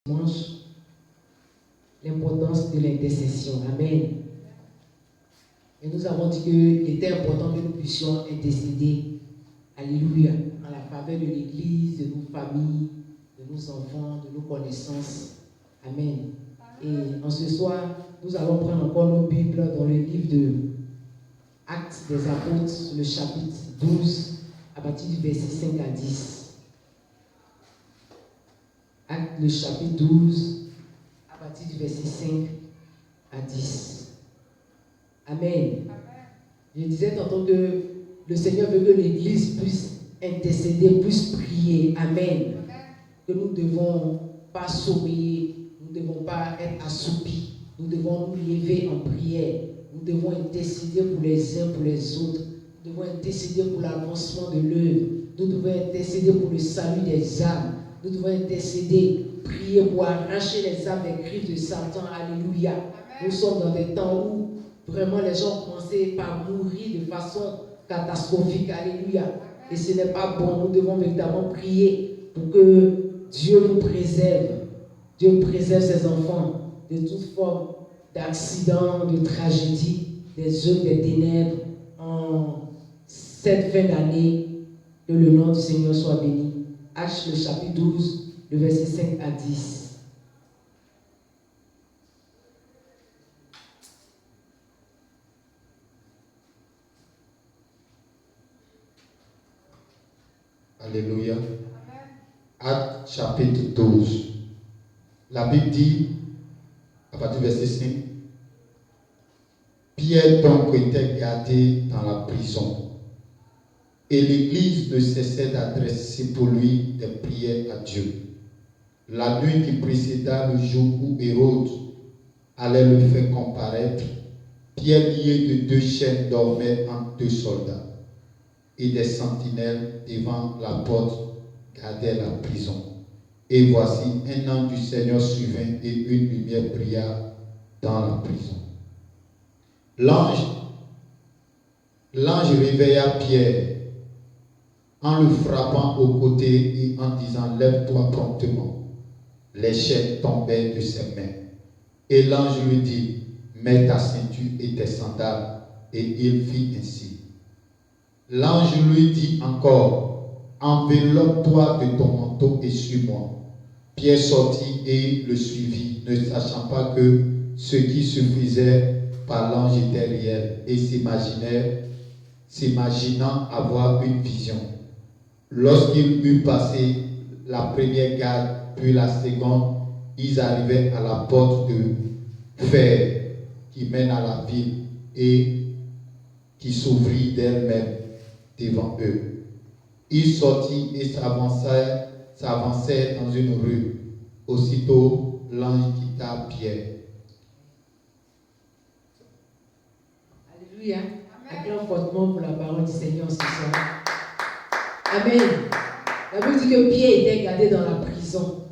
dimanche, l'importance de l'intercession. Amen. Et nous avons dit qu'il était important que nous puissions intercéder, alléluia, en la faveur de l'Église, de nos familles, de nos enfants, de nos connaissances. Amen. Et en ce soir, nous allons prendre encore nos Bibles dans le livre de Actes des Apôtres, le chapitre 12, à partir du verset 5 à 10. Actes, le chapitre 12, à partir du verset 5 à 10. Amen. Je disais tantôt que le Seigneur veut que l'Église puisse intercéder, puisse prier. Amen. Que nous ne devons pas sourire, nous ne devons pas être assoupis. Nous devons nous lever en prière. Nous devons intercéder pour les uns, pour les autres. Nous devons intercéder pour l'avancement de l'œuvre. Nous devons intercéder pour le salut des âmes. Nous devons intercéder, prier pour arracher les âmes des griffes de Satan. Alléluia. Amen. Nous sommes dans des temps où vraiment les gens commençaient par mourir de façon catastrophique. Alléluia. Amen. Et ce n'est pas bon. Nous devons véritablement prier pour que Dieu nous préserve. Dieu préserve ses enfants de toute forme d'accident, de tragédie, des œuvres des ténèbres en cette fin d'année. Que le nom du Seigneur soit béni. Actes le chapitre 12, le verset 5 à 10. Alléluia. Actes chapitre 12. La Bible dit, à partir du verset 5, Pierre donc était gardé dans la prison. Et l'Église ne cessait d'adresser pour lui des prières à Dieu. La nuit qui précéda le jour où Hérode allait le faire comparaître, Pierre lié de 2 chaînes dormait entre 2 soldats, et des sentinelles devant la porte gardaient la prison. Et voici, un ange du Seigneur survint et une lumière brilla dans la prison. L'ange réveilla Pierre en le frappant au côté et en disant « Lève-toi promptement ». Les chaînes tombaient de ses mains. Et l'ange lui dit « Mets ta ceinture et tes sandales ». Et il fit ainsi. L'ange lui dit encore « Enveloppe-toi de ton manteau et suis-moi ». Pierre sortit et le suivit, ne sachant pas que ce qui se faisait par l'ange était réel, et s'imaginant avoir une vision. Lorsqu'il eut passé la première garde, puis la seconde, ils arrivaient à la porte de fer qui mène à la ville et qui s'ouvrit d'elle-même devant eux. Ils sortirent et s'avançèrent dans une rue. Aussitôt, l'ange quitta Pierre. Alléluia. Acclame fortement pour la parole du Seigneur ce soir. Amen. La Bible dit que Pierre était gardé dans la prison.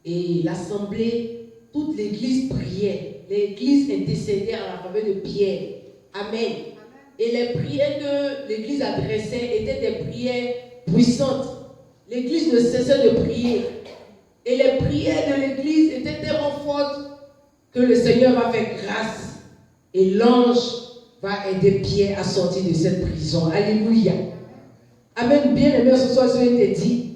Et l'assemblée, toute l'église priait. L'église intercédait en la faveur de Pierre. Amen. Et les prières que l'église adressait étaient des prières puissantes. L'église ne cessait de prier. Et les prières de l'église étaient tellement fortes que le Seigneur va faire grâce. Et l'ange va aider Pierre à sortir de cette prison. Alléluia. Amen. Bien aimé, ce soir, je te dis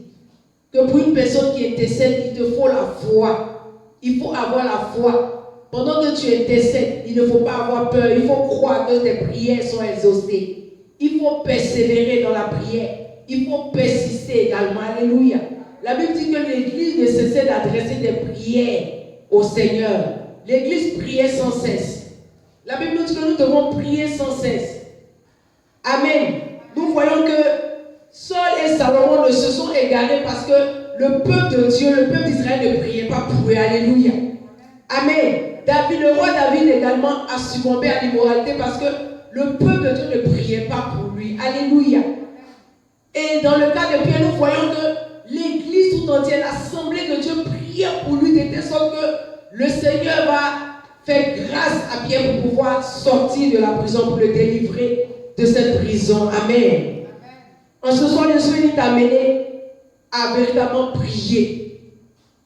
que pour une personne qui intercède, il te faut la foi. Il faut avoir la foi. Pendant que tu intercèdes, il ne faut pas avoir peur. Il faut croire que tes prières sont exaucées. Il faut persévérer dans la prière. Il faut persister également. Alléluia. La Bible dit que l'Église ne cessait d'adresser des prières au Seigneur. L'Église priait sans cesse. La Bible nous dit que nous devons prier sans cesse. Amen. Nous voyons que Saul et Salomon ne se sont égarés parce que le peuple de Dieu, le peuple d'Israël ne priait pas pour eux. Alléluia. Amen. Le roi David également a succombé à l'immoralité parce que le peuple de Dieu ne priait pas pour lui. Alléluia. Et dans le cas de Pierre, nous voyons que l'église tout entière, l'assemblée de Dieu priait pour lui de telle sorte que le Seigneur va faire grâce à Pierre pour pouvoir sortir de la prison, pour le délivrer de cette prison. Amen. En ce soir, je suis t'amener à véritablement prier.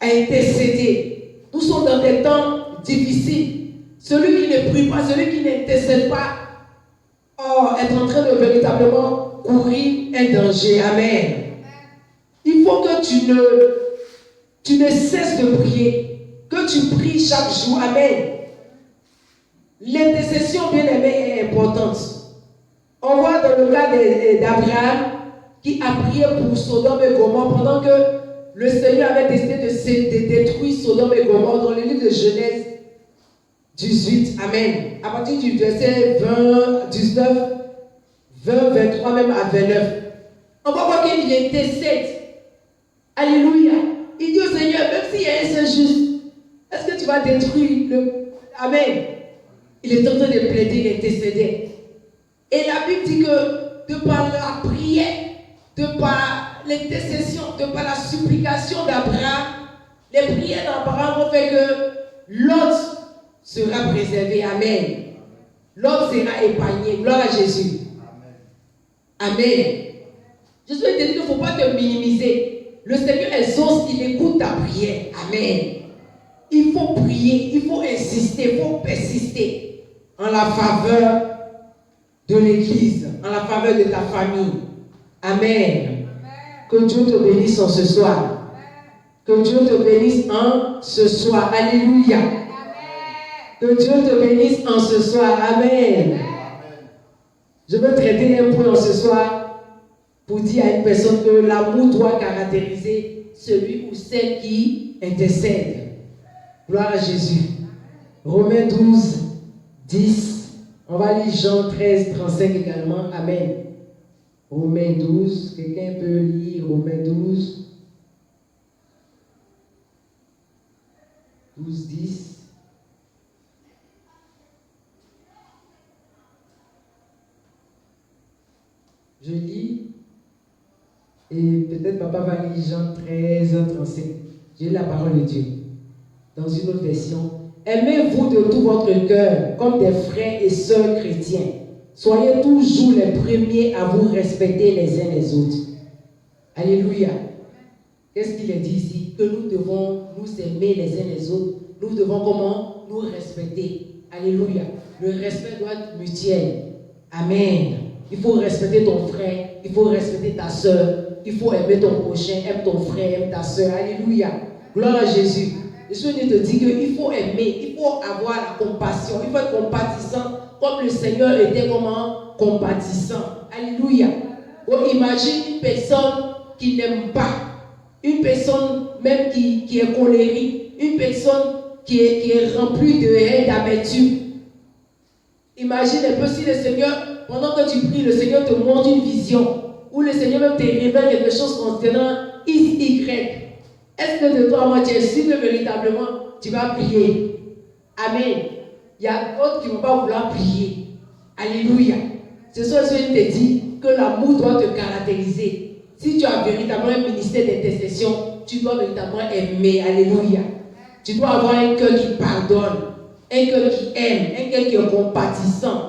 à intercéder. Nous sommes dans des temps difficiles. Celui qui ne prie pas, celui qui n'intercède pas, est en train de véritablement courir un danger. Amen. Il faut que tu ne cesses de prier, que tu pries chaque jour. Amen. L'intercession, bien aimée, est importante. On voit dans le cas d'Abraham qui a prié pour Sodome et Gomorrhe pendant que le Seigneur avait décidé de détruire Sodome et Gomorrhe dans le livre de Genèse 18. Amen. À partir du verset 20, 19, 20, 23, même à 29. On va voir qu'il intercède. Alléluia. Il dit au Seigneur, même s'il y a un seul juste, est-ce que tu vas détruire le... Amen. Il est en train de plaider, d'intercéder. Et la Bible dit que de par la prière, de par l'intercession, de par la supplication d'Abraham, les prières d'Abraham ont fait que Lot sera préservé. Amen. Lot sera épargné. Gloire à Jésus. Amen. Je souhaite te dire qu'il ne faut pas te minimiser. Le Seigneur exauce, il écoute ta prière. Amen. Il faut prier, il faut insister, il faut persister en la faveur de l'Église, en la faveur de ta famille. Amen. Que Dieu te bénisse en ce soir. Que Dieu te bénisse en ce soir. Alléluia. Que Dieu te bénisse en ce soir. Amen. Je veux traiter un point en ce soir pour dire à une personne que l'amour doit caractériser celui ou celle qui intercède. Gloire à Jésus. Romains 12, 10. On va lire Jean 13, 35 également. Amen. Romains 12. Quelqu'un peut lire Romains 12. 12, 10. Je lis. Et peut-être papa va lire Jean 13, 35. J'ai la parole de Dieu. Dans une autre version. Aimez-vous de tout votre cœur comme des frères et sœurs chrétiens. Soyez toujours les premiers à vous respecter les uns les autres. Alléluia. Qu'est-ce qu'il est dit ici? Que nous devons nous aimer les uns les autres. Nous devons comment? Nous respecter. Alléluia. Le respect doit être mutuel. Amen. Il faut respecter ton frère. Il faut respecter ta soeur. Il faut aimer ton prochain. Aime ton frère, aime ta soeur. Alléluia. Gloire à Jésus. Je suis venu te dire qu'il faut aimer, il faut avoir la compassion, il faut être compatissant comme le Seigneur était comment compatissant. Alléluia. Bon, imagine une personne qui n'aime pas, une personne même qui est colérique, une personne qui est remplie de haine, d'amertume. Imagine un peu si le Seigneur, pendant que tu pries, le Seigneur te montre une vision, ou le Seigneur même te révèle quelque chose concernant X, Y. Est-ce que de toi, moi, tu es sûr que véritablement, tu vas prier? Amen. Il y a d'autres qui ne vont pas vouloir prier. Alléluia. Ce soir, je te dis que l'amour doit te caractériser. Si tu as véritablement un ministère d'intercession, tu dois véritablement aimer. Alléluia. Tu dois avoir un cœur qui pardonne, un cœur qui aime, un cœur qui est compatissant.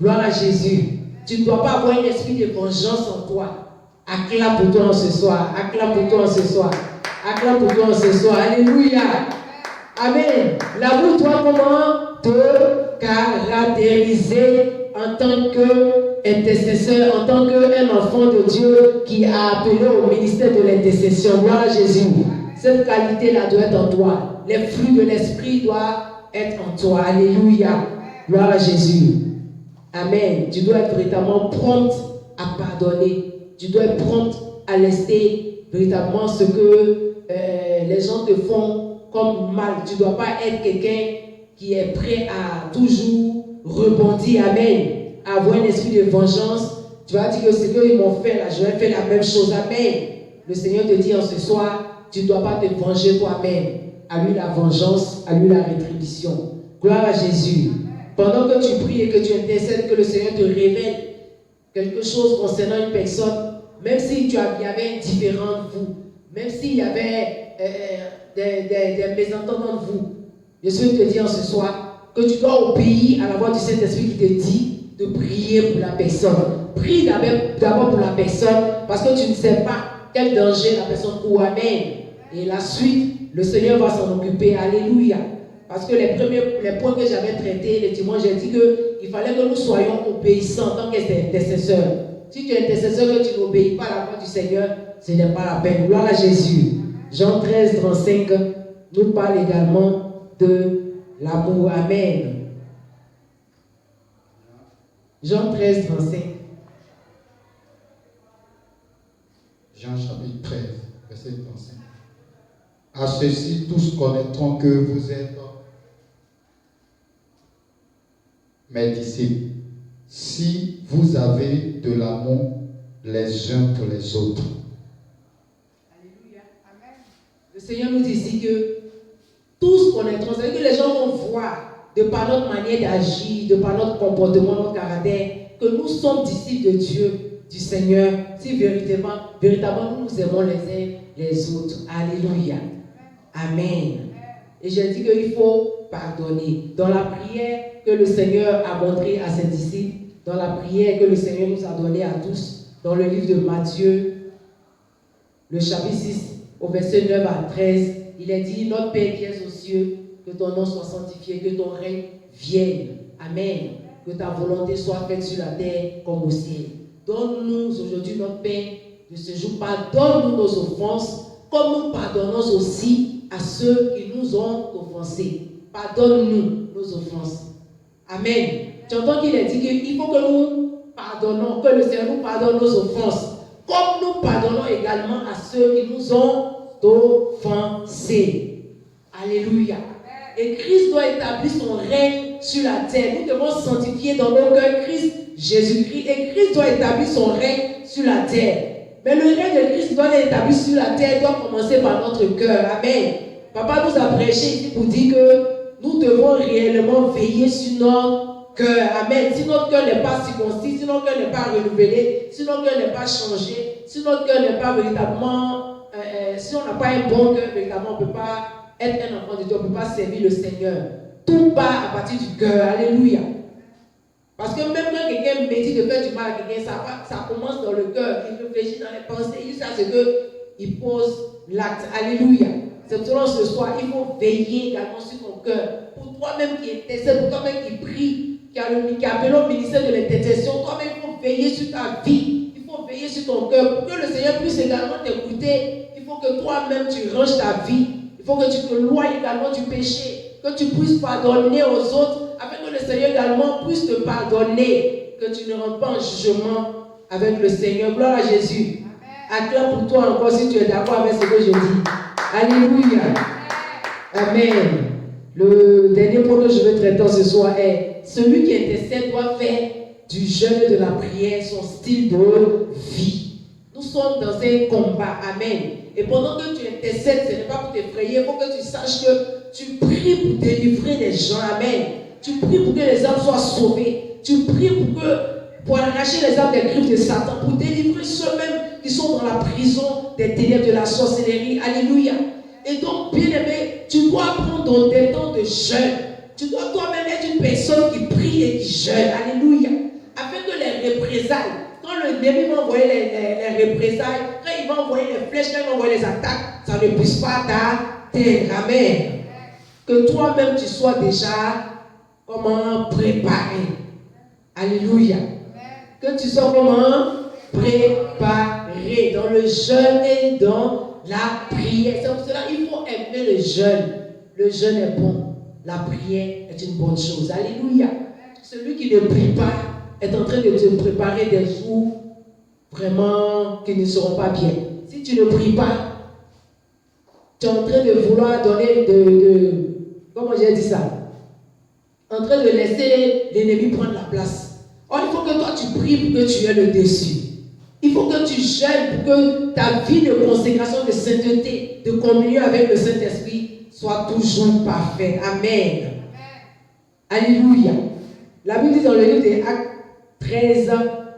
Gloire à Jésus. Tu ne dois pas avoir un esprit de vengeance en toi. Acclame pour toi ce soir. Acclame pour toi ce soir. Acclame pour toi ce soir. Alléluia. Amen. L'amour doit comment te caractériser en tant qu'intercesseur, en tant qu'un enfant de Dieu qui a appelé au ministère de l'intercession. Gloire à Jésus. Cette qualité-là doit être en toi. Les fruits de l'esprit doivent être en toi. Alléluia. Gloire à Jésus. Amen. Tu dois être véritablement prompt à pardonner. Tu dois être prompt à laisser véritablement ce que les gens te font comme mal. Tu ne dois pas être quelqu'un qui est prêt à toujours rebondir. Amen. À avoir un esprit de vengeance. Tu vas dire que ce qu'ils m'ont fait là, je vais faire la même chose. Amen. Le Seigneur te dit en ce soir, tu ne dois pas te venger toi-même. À lui la vengeance, à lui la rétribution. Gloire à Jésus. Pendant que tu pries et que tu intercèdes, que le Seigneur te révèle quelque chose concernant une personne, même s'il y avait un différent de vous, même s'il y avait des mésententes entre vous, je souhaite te dire ce soir que tu dois obéir à la voix du Saint-Esprit qui te dit de prier pour la personne. Prie d'abord pour la personne parce que tu ne sais pas quel danger la personne court. Amen. Et la suite, le Seigneur va s'en occuper. Alléluia. Parce que les points que j'avais traités, les dimanches, j'ai dit qu'il fallait que nous soyons obéissants en tant qu'intercesseurs. Si tu es intercesseur et que tu n'obéis pas à la voix du Seigneur, ce n'est pas la peine. Gloire à Jésus. Jean 13, 35 nous parle également de l'amour. Amen. Jean 13, 35. Jean chapitre 13, verset 35. À ceci, tous connaîtront que vous êtes mes disciples, si vous avez de l'amour les uns pour les autres. Alléluia. Amen. Le Seigneur nous dit ici que tous connaîtront, c'est-à-dire que les gens vont voir de par notre manière d'agir, de par notre comportement, notre caractère, que nous sommes disciples de Dieu, du Seigneur, si véritablement nous aimons les uns les autres. Alléluia. Amen. Et j'ai dit qu'il faut pardonner. Dans la prière que le Seigneur a montrée à ses disciples, dans la prière que le Seigneur nous a donnée à tous, dans le livre de Matthieu, le chapitre 6, au verset 9 à 13, il est dit: Notre Père qui es aux cieux, que ton nom soit sanctifié, que ton règne vienne. Amen. Que ta volonté soit faite sur la terre comme au ciel. Donne-nous aujourd'hui notre pain de ce jour. Pardonne-nous nos offenses, comme nous pardonnons aussi à ceux qui nous ont offensés. Pardonne-nous nos offenses. Amen. Tu entends qu'il a dit qu'il faut que nous pardonnons, que le Seigneur nous pardonne nos offenses, comme nous pardonnons également à ceux qui nous ont offensés. Alléluia. Et Christ doit établir son règne sur la terre. Nous devons sanctifier dans nos cœurs Christ, Jésus-Christ. Et Christ doit établir son règne sur la terre. Mais le règne de Christ doit être établi sur la terre, doit commencer par notre cœur. Amen. Papa nous a prêché ici pour dire que nous devons réellement veiller sur notre cœur. Amen. Si notre cœur n'est pas circoncis, si notre cœur n'est pas renouvelé, si notre cœur n'est pas changé, si notre cœur n'est pas véritablement, si on n'a pas un bon cœur, véritablement, on ne peut pas être un enfant de Dieu, on ne peut pas servir le Seigneur. Tout part à partir du cœur. Alléluia. Parce que même quand quelqu'un médite de faire du mal à quelqu'un, ça commence dans le cœur. Il réfléchit dans les pensées. Il sait ce qu'il pose l'acte. Alléluia. C'est pour ce soir, il faut veiller également sur ton cœur. Pour toi-même qui intercède, pour toi-même qui prie, qui a appelé au ministère de l'intercession, toi-même, il faut veiller sur ta vie. Il faut veiller sur ton cœur. Pour que le Seigneur puisse également t'écouter, il faut que toi-même tu ranges ta vie. Il faut que tu te loignes également du péché, que tu puisses pardonner aux autres, afin que le Seigneur également puisse te pardonner, que tu ne rentres pas en jugement avec le Seigneur. Gloire à Jésus. Acclame pour toi encore si tu es d'accord avec ce que je dis. Alléluia. Amen. Le dernier point que je veux traiter ce soir est: celui qui intercède doit faire du jeûne et de la prière son style de vie. Nous sommes dans un combat. Amen. Et pendant que tu intercèdes, ce n'est pas pour t'effrayer, il faut que tu saches que tu pries pour délivrer les gens. Amen. Tu pries pour que les âmes soient sauvées. Tu pries pour arracher les âmes des griffes de Satan, pour délivrer ceux-mêmes qui sont dans la prison des ténèbres de la sorcellerie. Alléluia. Et donc, bien aimé, tu dois prendre des temps de jeûne. Tu dois toi-même être une personne qui prie et qui jeûne. Alléluia. Afin que les représailles, quand le ennemi va envoyer les représailles, quand il va envoyer les flèches, quand il va envoyer les attaques, ça ne puisse pas t'atteindre. Amen. Que toi-même tu sois déjà préparé. Alléluia. Que tu sois préparé dans le jeûne et dans la prière. C'est pour cela qu'il faut aimer le jeûne. Le jeûne est bon. La prière est une bonne chose. Alléluia. Celui qui ne prie pas est en train de te préparer des jours vraiment qui ne seront pas bien. Si tu ne pries pas, tu es en train de vouloir donner comment j'ai dit ça? En train de laisser l'ennemi prendre la place. Or, il faut que toi tu pries pour que tu aies le dessus. Il faut que tu jeûnes pour que ta vie de consécration, de sainteté, de communion avec le Saint-Esprit soit toujours parfaite. Amen. Alléluia. La Bible dit dans le livre des Actes 13,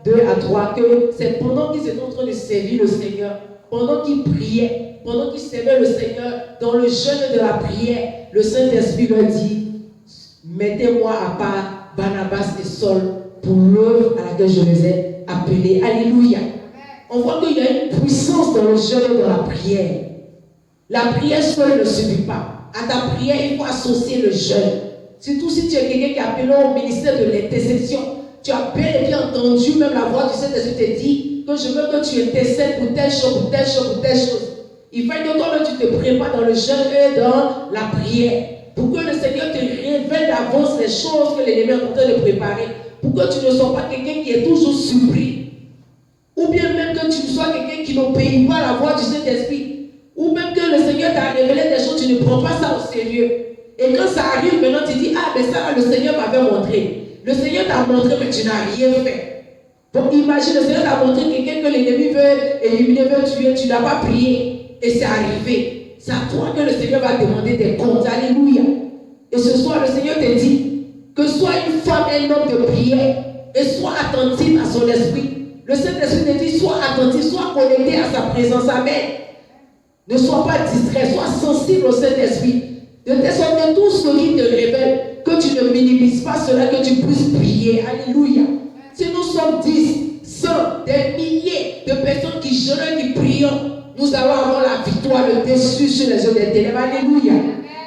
2 à 3 que c'est pendant qu'ils étaient en train de servir le Seigneur, pendant qu'ils priaient, pendant qu'ils servaient le Seigneur, dans le jeûne de la prière, le Saint-Esprit leur dit: mettez-moi à part Barnabas et Saul pour l'œuvre à laquelle je les ai appelés. Alléluia. On voit qu'il y a une puissance dans le jeûne et dans la prière. La prière seule ne suffit pas. À ta prière, il faut associer le jeûne. Surtout si tu es quelqu'un qui est appelé au ministère de l'intercession. Tu as bel et bien entendu, même la voix du Saint-Esprit te dit que je veux que tu intercèdes pour telle chose, pour telle chose, pour telle chose. Il faut que toi-même tu te prépares dans le jeûne et dans la prière. Pour que le Seigneur te révèle d'avance les choses que l'ennemi est en train de préparer. Pour que tu ne sois pas quelqu'un qui est toujours surpris. Ou bien même que tu sois quelqu'un qui n'obéit pas à la voix du Saint-Esprit. Ou même que le Seigneur t'a révélé des choses, tu ne prends pas ça au sérieux. Et quand ça arrive, maintenant tu dis, ah mais ça le Seigneur m'avait montré. Le Seigneur t'a montré mais tu n'as rien fait. Donc imagine, le Seigneur t'a montré quelqu'un que l'ennemi veut éliminer, veut tuer, tu n'as pas prié. Et c'est arrivé. C'est à toi que le Seigneur va demander des comptes. Alléluia. Et ce soir, le Seigneur te dit que sois une femme, un homme de prière et sois attentif à son esprit. Le Saint-Esprit te dit, sois attentif, sois connecté à sa présence. Amen. Ne sois pas distrait, sois sensible au Saint-Esprit. De telle sorte que tout ce qui te révèle, que tu ne minimises pas cela, que tu puisses prier. Alléluia. Si nous sommes 10, 100, des milliers de personnes qui jeûnent, qui prient, nous allons avoir la victoire, le dessus sur les yeux des ténèbres. Alléluia.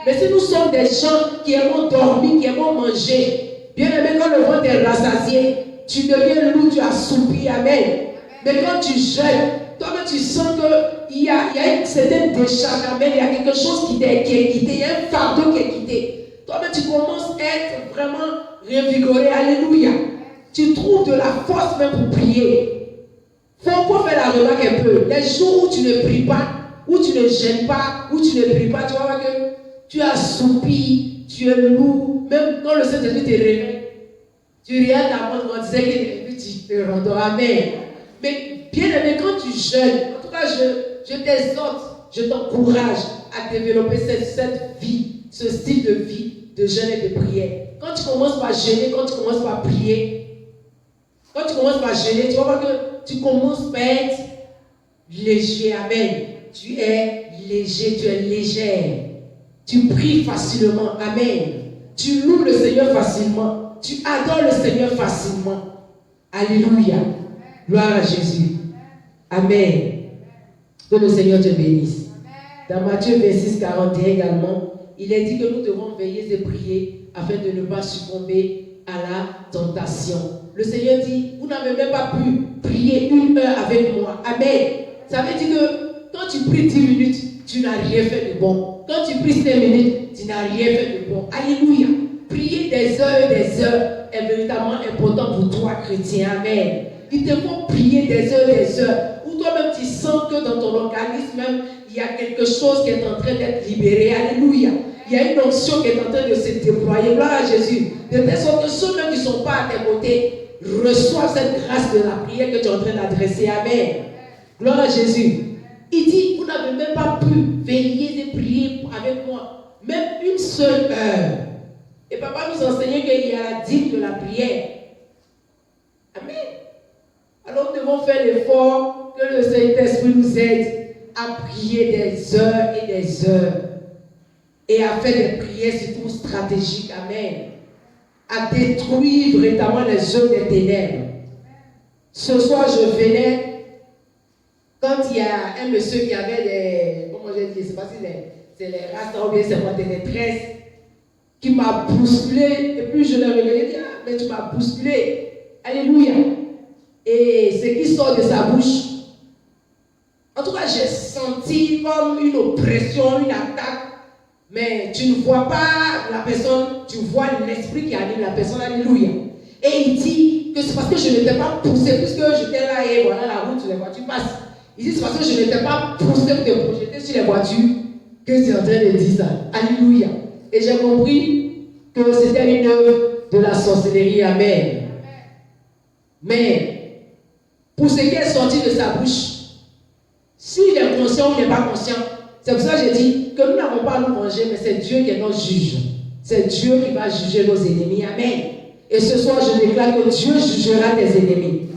Mais si nous sommes des gens qui aimons dormir, qui aimons manger, bien aimé, quand le ventre est rassasié, tu deviens lourd, tu assoupis. Amen. Mais quand tu jeûnes, toi-même tu sens qu'il y a une certaine décharge. Amen. Il y a quelque chose qui est quitté, il y a un fardeau qui est quitté. Toi-même tu commences à être vraiment revigoré. Alléluia. Tu trouves de la force même pour prier. Il faut faire la remarque un peu. Les jours où tu ne pries pas, où tu ne gênes pas, où tu ne pries pas, tu vas voir que tu assoupis, tu es lourd. Même quand le Saint-Esprit te réveille, tu regardes ta montre en disant que tu te rendors. Amen. Mais bien aimé, quand tu jeûnes, en tout cas, je t'exhorte, je t'encourage à développer cette vie, ce style de vie de jeûne et de prière. Quand tu commences par jeûner, quand tu commences par prier, quand tu commences par jeûner, tu vas voir que tu commences par être léger. Amen. Tu es léger, tu es légère. Tu pries facilement. Amen. Tu loues le Seigneur facilement. Tu adores le Seigneur facilement. Alléluia. Gloire à Jésus. Amen. Que le Seigneur te bénisse. Dans Matthieu 26, 41 également, il est dit que nous devons veiller et prier afin de ne pas succomber à la tentation. Le Seigneur dit, vous n'avez même pas pu prier 1 heure avec moi. Amen. Ça veut dire que quand tu pries 10 minutes, tu n'as rien fait de bon. Quand tu pries 5 minutes, tu n'as rien fait de bon. Alléluia. Prier des heures et des heures est véritablement important pour toi, chrétien. Amen. Il te faut prier des heures, où toi-même tu sens que dans ton organisme même, il y a quelque chose qui est en train d'être libéré. Alléluia. Il y a une onction qui est en train de se déployer. Gloire à Jésus. De telle sorte que ceux-mêmes qui ne sont pas à tes côtés reçoivent cette grâce de la prière que tu es en train d'adresser. Amen. Gloire à Jésus. Il dit, vous n'avez même pas pu veiller et prier avec moi. Même une seule heure. Et papa nous enseignait qu'il y a la dîme de la prière. Amen. Alors nous devons faire l'effort que le Saint-Esprit nous aide à prier des heures et des heures. Et à faire des prières surtout stratégiques. Amen. À détruire véritablement les œuvres des ténèbres. Ce soir, je venais, quand il y a un monsieur qui avait des, comment je dis, je ne sais pas si c'est les rastas ou bien c'est moi, des tresses, qui m'a bousculé, et puis je l'ai regardé, dit, ah, mais tu m'as bousculé. Alléluia. Et ce qui sort de sa bouche, en tout cas, j'ai senti comme une oppression, une attaque. Mais tu ne vois pas la personne, tu vois l'esprit qui anime la personne. Alléluia. Et il dit que c'est parce que je n'étais pas poussé, puisque j'étais là et voilà la route, les voitures passent. Il dit c'est parce que je n'étais pas poussé pour te projeter sur les voitures que tu es en train de dire ça. Alléluia. Et j'ai compris que c'était une œuvre de la sorcellerie. Amen. Mais pour ce qui est sorti de sa bouche, s'il est conscient ou n'est pas conscient, c'est pour ça que j'ai dit que nous n'avons pas à nous venger, mais c'est Dieu qui est notre juge. C'est Dieu qui va juger nos ennemis. Amen. Et ce soir, je déclare que Dieu jugera tes ennemis.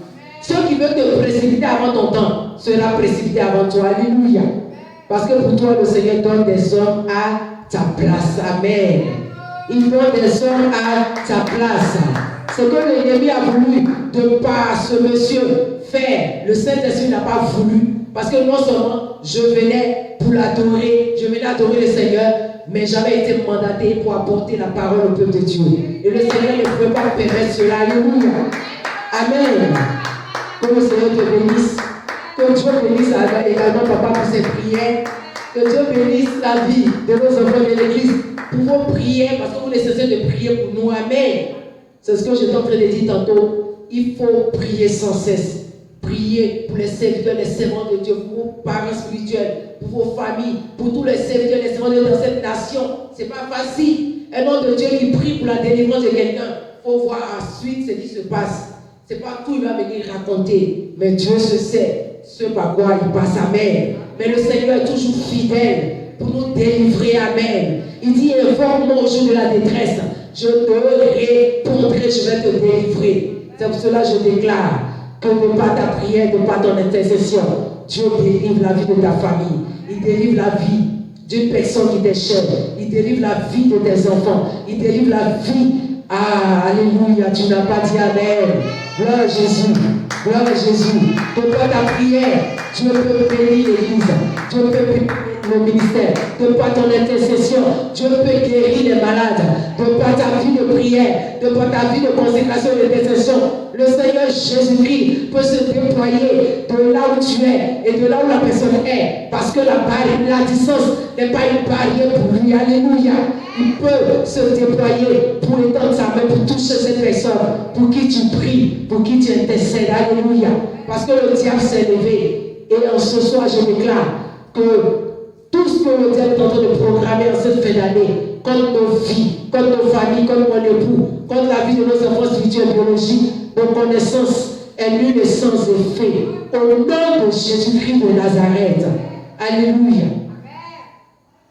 Ceux qui veulent te précipiter avant ton temps sera précipité avant toi. Alléluia. Parce que pour toi, le Seigneur donne des hommes à ta place. Amen. Il donne des hommes à ta place. Ce que l'ennemi a voulu de par ce monsieur faire, le Saint-Esprit n'a pas voulu Parce que non seulement je venais pour l'adorer, je venais adorer le Seigneur, mais j'avais été mandaté pour apporter la parole au peuple de Dieu. Et le Seigneur ne pouvait pas permettre cela. Alléluia. Amen. Que le Seigneur te bénisse. Que Dieu bénisse également papa pour ses prières. Que Dieu bénisse la vie de nos enfants de l'église pour vos prières, parce que vous ne cessez de prier pour nous. Amen. C'est ce que j'étais en train de dire tantôt. Il faut prier sans cesse. Priez pour les serviteurs, les servants de Dieu, pour vos parents spirituels, pour vos familles, pour tous les serviteurs, les servants de Dieu dans cette nation. Ce n'est pas facile. Un homme de Dieu qui prie pour la délivrance de quelqu'un, il faut voir ensuite ce qui se passe. Ce n'est pas tout, il va venir raconter. Mais Dieu se sait ce par quoi il passe. Amen. Mais le Seigneur est toujours fidèle pour nous délivrer. Amen. Il dit, informe-moi au jour de la détresse. Je te répondrai, je vais te délivrer. C'est pour cela que je déclare que de par ta prière, de par ton intercession, Dieu délivre la vie de ta famille. Il délivre la vie d'une personne qui t'est chère. Il délivre la vie de tes enfants. Il délivre la vie. Ah, alléluia, tu n'as pas dit amen. Gloire à Jésus. Gloire à Jésus. De par ta prière, Dieu peut bénir l'église. Dieu peut bénir le ministère. De par ton intercession, Dieu peut guérir les malades. De par ta vie de prière, de par ta vie de consécration et d'intercession, le Seigneur Jésus-Christ peut se déployer de là où tu es et de là où la personne est. Parce que la distance n'est pas une barrière pour lui. Alléluia. Il peut se déployer pour étendre sa main, pour toucher cette personne, pour qui tu pries, pour qui tu intercèdes. Alléluia. Parce que le diable s'est levé. Et en ce soir, je déclare que tout ce que le diable est en train de programmer en cette fin d'année, contre nos vies, contre nos familles, contre mon époux, contre la vie de nos enfants spirituels et biologiques, nos connaissances, est nulle et sans effet. Au nom de Jésus-Christ de Nazareth. Alléluia.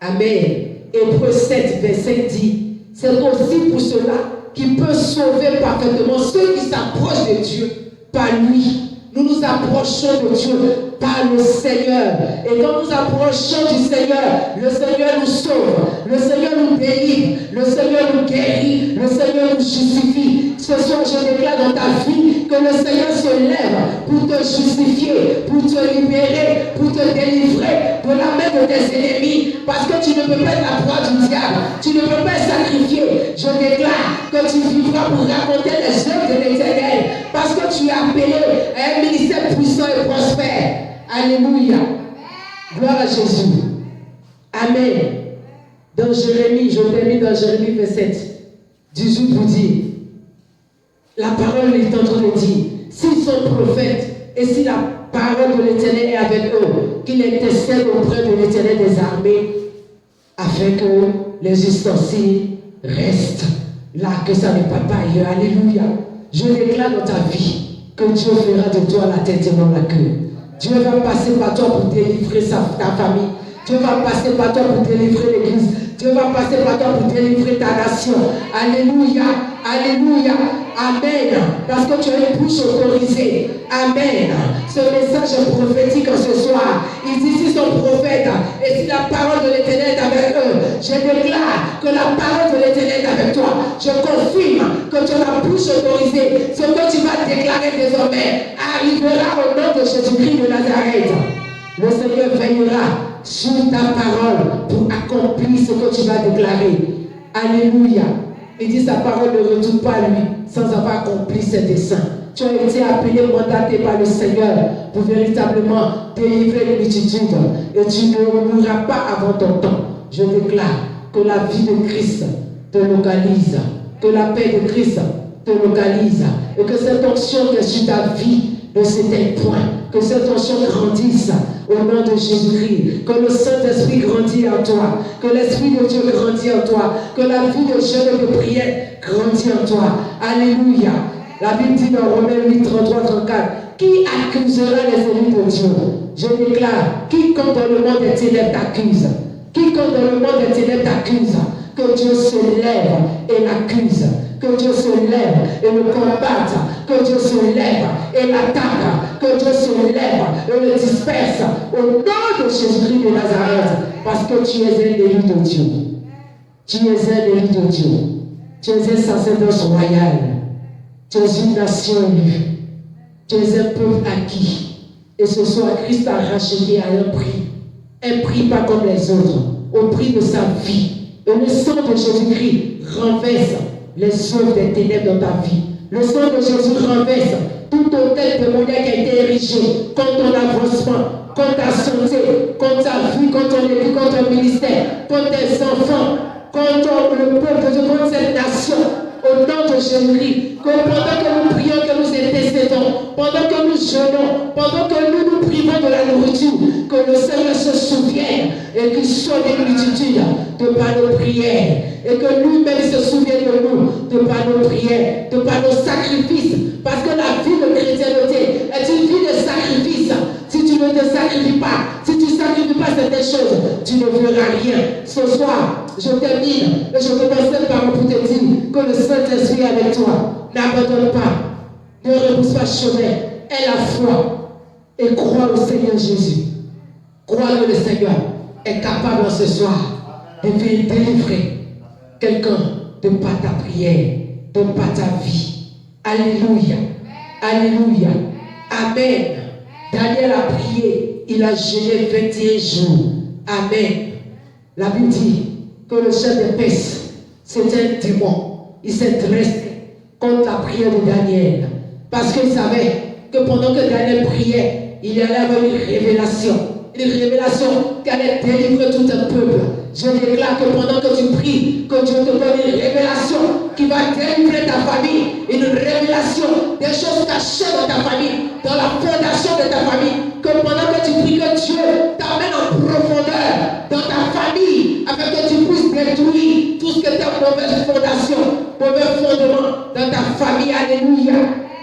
Amen. Hébreux 7, verset 10. C'est aussi pour cela qu'il peut sauver parfaitement ceux qui s'approchent de Dieu par lui. Nous nous approchons de Dieu par le Seigneur. Et quand nous approchons du Seigneur, le Seigneur nous sauve, le Seigneur nous délivre, le Seigneur nous guérit, le Seigneur nous justifie. Ce soir, je déclare dans ta vie que le Seigneur se lève pour te justifier, pour te libérer, pour te délivrer de la main de tes ennemis. Parce que tu ne peux pas être la proie du diable, tu ne peux pas être sacrifié. Je déclare que tu vivras pour raconter les œuvres de l'Éternel. Parce que tu es appelé à un ministère puissant et prospère. Alléluia. Gloire à Jésus. Amen. Dans Jérémie, je termine dans Jérémie 27, 18 vous dit, la parole est en train de dire, s'ils sont prophètes et si la parole de l'Éternel est avec eux, qu'il intercède auprès de l'Éternel des armées, afin que les ustensiles restent là, que ça ne parte pas ailleurs. Alléluia. Je déclare dans ta vie que Dieu fera de toi la tête et non la queue. Dieu va passer par toi pour délivrer ta famille. Dieu va passer par toi pour délivrer l'église. Dieu va passer par toi pour délivrer ta nation. Alléluia. Alléluia. Amen. Parce que tu as une bouche autorisée. Amen. Ce message est prophétique en ce soir. Il dit s'ils sont prophètes et si la parole de l'Éternel est avec eux, je déclare que la parole de l'Éternel est avec toi. Je confirme que tu as la bouche autorisée. Ce que tu vas déclarer désormais arrivera au nom de Jésus-Christ de Nazareth. Le Seigneur veillera sur ta parole pour accomplir ce que tu vas déclarer. Alléluia. Il dit sa parole ne retourne pas à lui sans avoir accompli ses desseins. Tu as été appelé, mandaté par le Seigneur pour véritablement délivrer les multitudes. Et tu ne mourras pas avant ton temps. Je déclare que la vie de Christ te localise, que la paix de Christ te localise et que cette onction qui est sur ta vie ne s'éteigne point, que cette onction grandisse au nom de Jésus-Christ, que le Saint-Esprit grandit en toi, que l'Esprit de Dieu grandit en toi, que la vie de jeûne et de prière grandit en toi. Alléluia. La Bible dit dans Romains 8, 33, 34, qui accusera les ennemis de Dieu? Je déclare, quiconque dans le monde des ténèbres t'accuse, quiconque dans le monde des ténèbres t'accuse, que Dieu se lève et l'accuse, que Dieu se lève et le combatte, que Dieu se lève et l'attaque, que Dieu se lève et le disperse au nom de Jésus-Christ de Nazareth, parce que tu es un élu de Dieu. Tu es un élu de Dieu. Tu es un sacerdoce royal. Tu es une nation élue. Tu es un peuple acquis. Et ce soir, Christ a racheté à un prix pas comme les autres, au prix de sa vie. Et le sang de Jésus-Christ renverse les œuvres des ténèbres dans ta vie. Le sang de Jésus renverse tout hôtel démoniaque qui a été érigé contre ton avancement, contre ta santé, contre ta vie, contre ton église, contre ton ministère, contre tes enfants, contre le peuple de Dieu, contre cette nation. Au nom de Jésus-Christ, que pendant que nous prions, que nous intercédons, pendant que nous jeûnons, pendant que nous nous privons de la nourriture, que le Seigneur se souvienne et qu'il soit des multitudes de par nos prières, et que lui-même se souvienne de nous, de par nos prières, de par nos sacrifices, parce que la vie de chrétienté est une vie de sacrifice. Si tu ne te sacrifies pas, si tu ne sacrifies pas certaines choses, tu ne verras rien. Ce soir, je termine et je te donne cette parole pour te dire que le Saint-Esprit est avec toi. N'abandonne pas, ne repousse pas le chemin, aie la foi et crois au Seigneur Jésus. Crois que le Seigneur est capable ce soir de venir délivrer quelqu'un de par ta prière, de par ta vie. Alléluia, alléluia, amen. Daniel a prié, il a jeûné 21 jours. Amen. La Bible dit que le chef des pestes, c'était un démon. Il s'est dressé contre la prière de Daniel. Parce qu'il savait que pendant que Daniel priait, il allait avoir une révélation. Une révélation qui allait délivrer tout un peuple. Je déclare que pendant que tu pries, que Dieu te donne une révélation qui va délivrer ta famille. Une révélation des choses cachées dans ta famille, dans la fondation de ta famille. Que pendant que tu pries, que Dieu t'amène en profondeur dans ta famille, afin que tu puisses détruire tout ce que ta mauvaise fondation, mauvais fondement dans ta famille. Alléluia.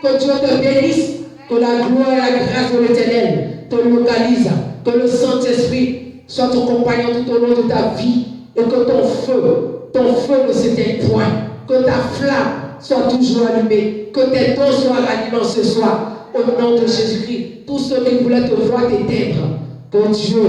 Que Dieu te bénisse, que la gloire et la grâce de l'Éternel te localisent, que le Saint-Esprit soit ton compagnon tout au long de ta vie, et que ton feu ne s'éteigne point, que ta flamme soit toujours allumée, que tes dons soient rallumés ce soir. Au nom de Jésus-Christ, tous ceux qui voulaient te voir t'éteindre, que Dieu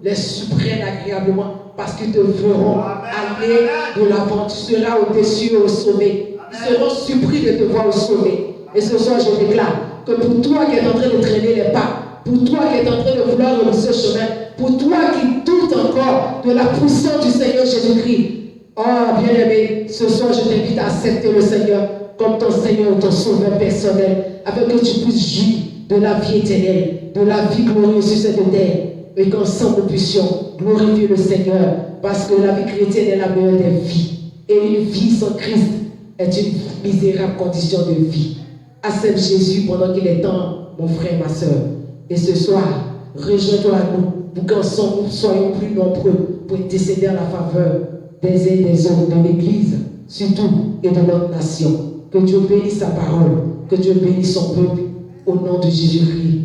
les supprenne agréablement, parce qu'ils te verront aller de l'avant. Tu seras au-dessus et au sommet. Ils seront surpris de te voir au sommet. Et ce soir, je déclare que pour toi qui es en train de traîner les pas, pour toi qui es en train de vouloir repousser ce chemin, pour toi qui doute encore de la puissance du Seigneur Jésus-Christ, oh bien-aimé, ce soir, je t'invite à accepter le Seigneur comme ton Seigneur ou ton sauveur personnel, afin que tu puisses jouir de la vie éternelle, de la vie glorieuse sur cette terre, et qu'ensemble nous puissions glorifier le Seigneur, parce que la vie chrétienne est la meilleure des vies, et une vie sans Christ est une misérable condition de vie. Accepte Jésus pendant qu'il est temps, mon frère, ma soeur. Et ce soir, rejoins-toi à nous, pour qu'ensemble nous soyons plus nombreux pour intercéder à la faveur des uns et des autres de l'Église, surtout, et de notre nation. Que Dieu bénisse sa parole, que Dieu bénisse son peuple, au nom de Jésus-Christ.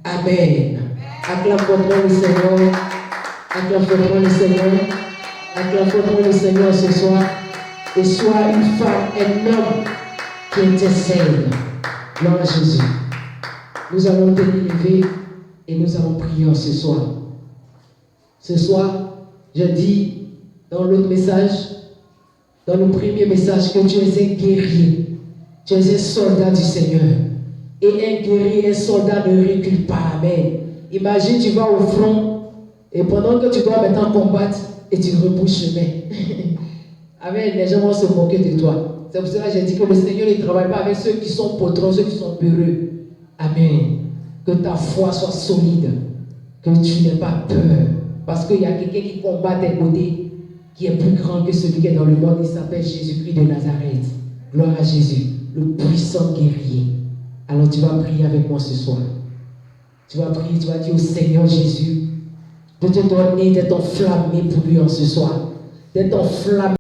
Amen. Acclame votre le Seigneur. Acclame votre le Seigneur. Acclame votre le Seigneur ce soir. Et sois une femme, un homme qui intercède. Gloire à Jésus. Nous allons te lever et nous allons prier ce soir. Ce soir, je dis dans l'autre message, dans le premier message, que tu es un guerrier. Tu es un soldat du Seigneur. Et un guerrier, un soldat ne recule pas. Amen. Imagine, tu vas au front et pendant que tu dois maintenant combattre et tu repousses chemin. Amen. Les gens vont se moquer de toi. C'est pour cela que j'ai dit que le Seigneur ne travaille pas avec ceux qui sont potrons, ceux qui sont peureux. Amen. Que ta foi soit solide. Que tu n'aies pas peur. Parce qu'il y a quelqu'un qui combat à tes côtés, qui est plus grand que celui qui est dans le monde. Il s'appelle Jésus-Christ de Nazareth. Gloire à Jésus, le puissant guerrier. Alors tu vas prier avec moi ce soir. Tu vas prier, tu vas dire au Seigneur Jésus de te donner, d'être enflammé pour lui en ce soir. D'être enflammé.